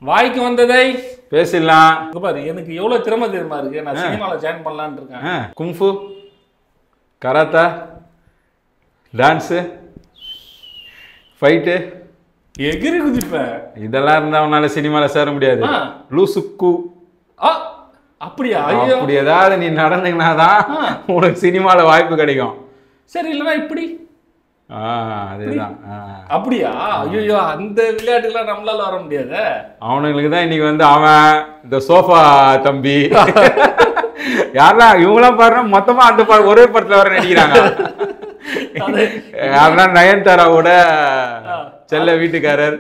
வாய்க்கு வந்ததை பேசிடலாம். பாரு, எனக்கு எவ்வளவு திறமை தெரியுமா இருக்கு. நான் சினிமாவில் ஜாயின் பண்ணலான்னு இருக்கேன். குங்ஃபு, கராத்தா, டான்ஸு, ஃபைட்டு, எகிரி குதிப்ப இதெல்லாம் இருந்தா உன்னால சினிமாவில் சேர முடியாது. லூசுக்கு அப்படியா? அப்படி ஏதாவது நீ நடந்தீங்கன்னாதான் உனக்கு சினிமாவில் வாய்ப்பு கிடைக்கும். சரி, இல்லைன்னா இப்படி அதேதான். அப்படியா? ஐயோ, அந்த விளையாட்டுலாம் நம்மளால வர முடியாது. அவனுங்களுக்கு தான் இன்னைக்கு வந்து அவன் இந்த சோஃபா தம்பி யாரா இவங்களாம் பாருன்னா மொத்தமா அந்த ஒரே படத்துல வர நடிக்கிறாங்க. யாருன்னா நயன்தாராவோட செல்ல வீட்டுக்காரர்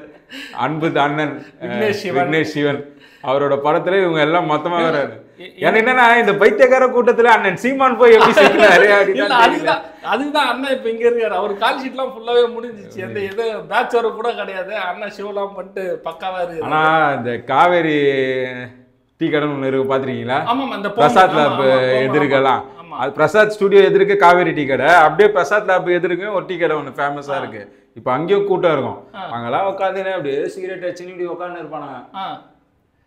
அன்பு அண்ணன் விக்னேஷ் சிவன் அவரோட படத்துல இவங்க எல்லாம் மொத்தமா வர்றாரு. எனக்கு என்னன்னா இந்த பைத்தியக்கார கூட்டத்துல அண்ணன் சீமான் போய் எப்படி சேர்க்கிறாரு. அதுதான் அண்ணன் இப்ப இங்க இருக்காரு. அவர் கால் ஷீட் எல்லாம் ஃபுல்லாவே முடிஞ்சிச்சு. எந்த எது பேட்ச் வர கூட கிடையாது. அண்ணன் ஷோலாம் பண்ணிட்டு பக்காவா இருக்கு. ஆனா இந்த காவேரி டீ கடன் ஒண்ணு இருக்கு பாத்துருக்கீங்களா? அந்த பிரசாத் லேப் எதிர்க்கலாம். அது பிரசாத் ஸ்டுடியோ எதிர்க்க காவேரி டீ கடை, அப்படியே பிரசாத் லேப் எதிர்க்க ஒரு டீ கடை ஒண்ணு ஃபேமஸா இருக்கு. இப்ப அங்கேயும் கூட்டம் இருக்கும். அங்கெல்லாம் உட்காந்துன்னு அப்படியே சிகரெட் வச்சுன்னு இப்படி உட்காந்து இருப்பானுங்க.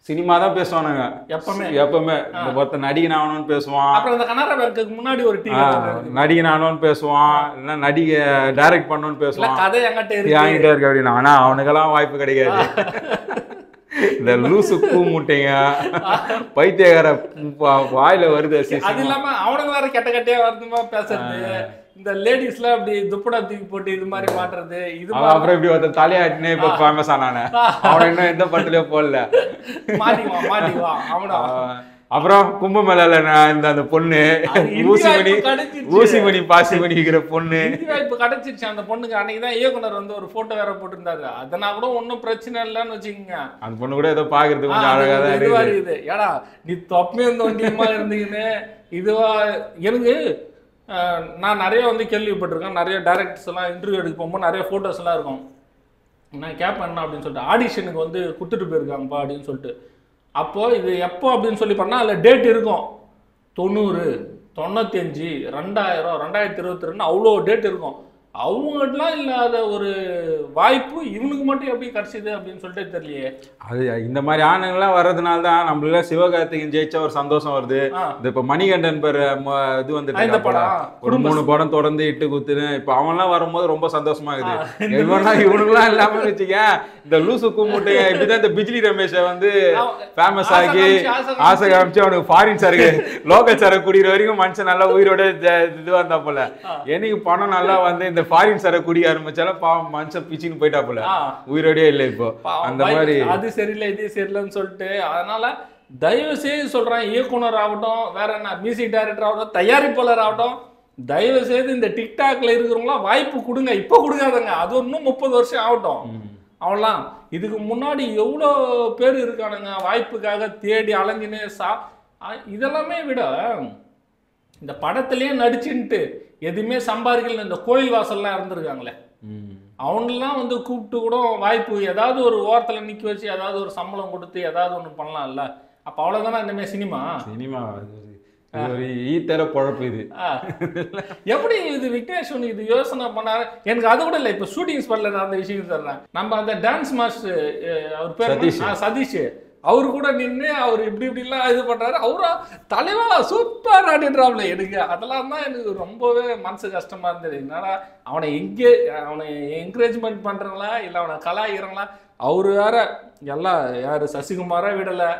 சினிமா தான் பேசுவானுங்க எப்பவுமே. இந்த ஒருத்தன் நடிகன் ஆகணும்னு பேசுவான். அப்புறம் இந்த கனரா பேங்க்குக்கு முன்னாடி ஒரு டீ நடிகன் ஆகணும்னு பேசுவான், இல்லைன்னா நடிகை டைரக்ட் பண்ணணும்னு பேசுவான். கதை என்கிட்ட இருக்கு அப்படின்னா. ஆனா அவனுக்கெல்லாம் வாய்ப்பு கிடைக்காது. இந்த லூசு பூ முட்டைங்க பைத்தியக்கார வாயில வருது. அது இல்லாம அவனுக்கு வேற கெட்ட கட்டையா வருதுமா பேசுறது. இந்த லேடிஸ்ல அப்படி துப்படா தூக்கி போட்டு இது மாதிரி மாட்டுறது. இது அப்புறம் இப்படி ஒருத்தன் தலையாட்டினே இப்ப ஃபேமஸ் ஆனானே. அவன் இன்னும் எந்த படத்துலயோ போடல. மாட்டிவா அவனா. அப்புறம் கும்பமேளால இந்த அந்த பொண்ணு ஊசிமணி பாசிமணி இருக்கிற பொண்ணு வாய்ப்பு கிடைச்சிருச்சு அந்த பொண்ணுக்கு. அன்னைக்குதான் இயக்குனர் வந்து ஒரு போட்டோ வேற போட்டிருந்தாரு. அதனா கூட ஒன்னும் பிரச்சனை இல்லைன்னு வச்சுக்கோங்க. அந்த பொண்ணு கூட ஏதோ பாக்குறது கொஞ்சம் அழகா தான் இருக்குது. ஏடா நீ தொப்பமே வந்து வண்டியமா இருந்தீங்கன்னு இதுவா. எனக்கு நான் நிறைய வந்து கேள்விப்பட்டிருக்கேன். நிறைய டைரக்டர்ஸ் எல்லாம் இன்டர்வியூ எடுக்க போகும்போது நிறைய ஃபோட்டோஸ் எல்லாம் இருக்கும். நான் கேட்பேன் என்ன அப்படின்னு சொல்லிட்டு, ஆடிஷனுக்கு வந்து கொடுத்துட்டு போயிருக்காங்கப்பா அப்படின்னு சொல்லிட்டு. அப்போது இது எப்போ அப்படின்னு சொல்லி பண்ணால் அதில் டேட் இருக்கும். 90, 95, 2000, 2022 அவ்வளோ டேட் இருக்கும். அவங்ககிட்டலாம் இல்லாத ஒரு வாய்ப்பு இவனுக்கு மட்டும் எப்படி கிடைச்சிது அப்படின்னு சொல்லிட்டு தெரியலையே. அது இந்த மாதிரி ஆணுங்கள்லாம் வர்றதுனால தான் நம்மளால சிவகார்த்திகேயன் ஜெயிச்சா ஒரு சந்தோஷம் வருது. இந்த இப்போ மணிகண்டன் பேர் இது வந்துட்டு ஒரு 3 படம் தொடர்ந்து இட்டு குத்துன்னு இப்போ அவன்லாம் வரும்போது ரொம்ப சந்தோஷமா இருக்குது. இவனுக்குலாம் இல்லாம வச்சுக்க இந்த லூசு கூமுட்டையை இப்படிதான் இந்த பிஜ்லி ரமேஷை வந்து ஃபேமஸ் ஆகி ஆசை காமிச்சு அவனுக்கு ஃபாரின் சரக்கு லோக்கல் சரக்கு குடிக்கிற வரைக்கும் மனுஷன் நல்லா உயிரோட இதுவா இருந்தா போல. என்னைக்கு பணம் நல்லா வந்து ஃபாரின் சரக்கு குடிக்க ஆரம்பிச்சாலும் பாவம் மனுஷன் பிச்சின்னு போயிட்டா போல, உயிரோடே இல்லை இப்போ. அந்த மாதிரி அது சரியில்லை இது சரியில்லைன்னு சொல்லிட்டு. அதனால தயவு செய்து சொல்றேன், இயக்குனர் ஆகட்டும், வேற என்ன மியூசிக் டைரக்டர் ஆகட்டும், தயாரிப்பாளர் ஆகட்டும், தயவு செய்து இந்த டிக்டாக்ல இருக்கிறவங்களாம் வாய்ப்பு கொடுங்க. இப்போ கொடுக்காதங்க, அது இன்னும் 30 வருஷம் ஆகட்டும். அவங்களாம் இதுக்கு முன்னாடி எவ்வளோ பேர் இருக்கானுங்க வாய்ப்புக்காக தேடி அலைஞ்சினே இதெல்லாமே விட இந்த படத்திலேயே நடிச்சுன்ட்டு எதுவுமே சம்பாதிக்கல இந்த கோயில் வாசல்லாம் இருந்திருக்காங்களே, அவனெல்லாம் வந்து கூப்பிட்டு கூட வாய்ப்பு ஏதாவது ஒரு ஓரத்தில் நிற்க வச்சு ஏதாவது ஒரு சம்பளம் கொடுத்து ஏதாவது ஒன்று பண்ணலாம்ல. அப்போ அவ்வளோதானே இனிமே சினிமா ஒரு ஈத்தர பொழப்பு இது. எப்படி இது விக்னேஷ் இது யோசனை பண்ணாரு எனக்கு அது கூட இல்லை. இப்போ ஷூட்டிங் ஸ்பாட்ல அந்த விஷயம் தர்றேன். நம்ம அந்த டான்ஸ் மாஸ்டர் அவர் பேர் சதீஷ், அவரு கூட நின்று அவர் இப்படி இப்படிலாம் இது பண்றாரு. அவரா தலைவா சூப்பர் ஆடிடுறாப்ல. எனக்கு அதெல்லாம் தான் எனக்கு ரொம்பவே மனசு கஷ்டமா இருந்தது. என்னடா அவனை என்கரேஜ்மெண்ட் பண்றாங்களா இல்லை அவனை கலாய்கிறாங்களா? அவரு வேற எல்லாம் யாரு சசிகுமாரா விடலை,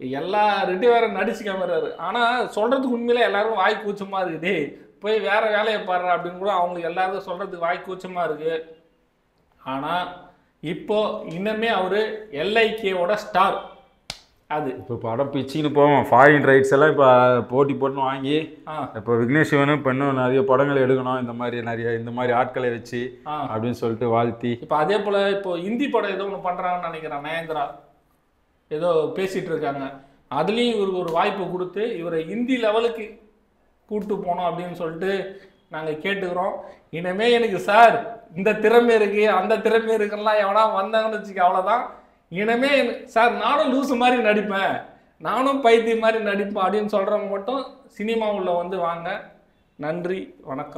எல்லா ரெண்டு வேற நடிச்சுக்காமறாரு. ஆனா சொல்றதுக்கு உண்மையில எல்லாருக்கும் வாய் கூச்சமா இருக்குது. போய் வேற வேலையை பாடுற அப்படின்னு கூட அவங்களுக்கு எல்லாருக்கும் சொல்றதுக்கு வாய் கூச்சமா இருக்கு. ஆனா இப்போ இன்னமே அவரு LIKவோட ஸ்டார். அது இப்போ படம் பிச்சுன்னு போவோம். ஃபாரின் ரைட்ஸ் எல்லாம் இப்போ போட்டி போட்டுன்னு வாங்கி இப்போ விக்னேஷ் சிவனும் இப்போ இன்னும் நிறைய படங்கள் எடுக்கணும், இந்த மாதிரி ஆட்களை வச்சு அப்படின்னு சொல்லிட்டு வாழ்த்தி. இப்போ அதே போல் இப்போ ஹிந்தி படம் ஏதோ ஒன்று பண்ணுறாங்கன்னு நினைக்கிறேன். நயன்தாரா ஏதோ பேசிகிட்டு இருக்காங்க. அதுலேயும் இவருக்கு ஒரு வாய்ப்பு கொடுத்து இவரை ஹிந்தி லெவலுக்கு கூப்பிட்டு போனோம் அப்படின்னு சொல்லிட்டு நாங்கள் கேட்டுக்கிறோம். இனிமே எனக்கு சார் இந்த திறமை இருக்கு அந்த திறமை இருக்குலாம் எவனா வந்தாங்கன்னு வச்சுக்க அவ்வளோதான். இனிமே சார் நானும் லூசு மாதிரி நடிப்பேன், நானும் பைத்தியம் மாதிரி நடிப்பேன் அப்படின்னு சொல்கிறவங்க மட்டும் சினிமா உள்ள வந்து வாங்க. நன்றி, வணக்கம்.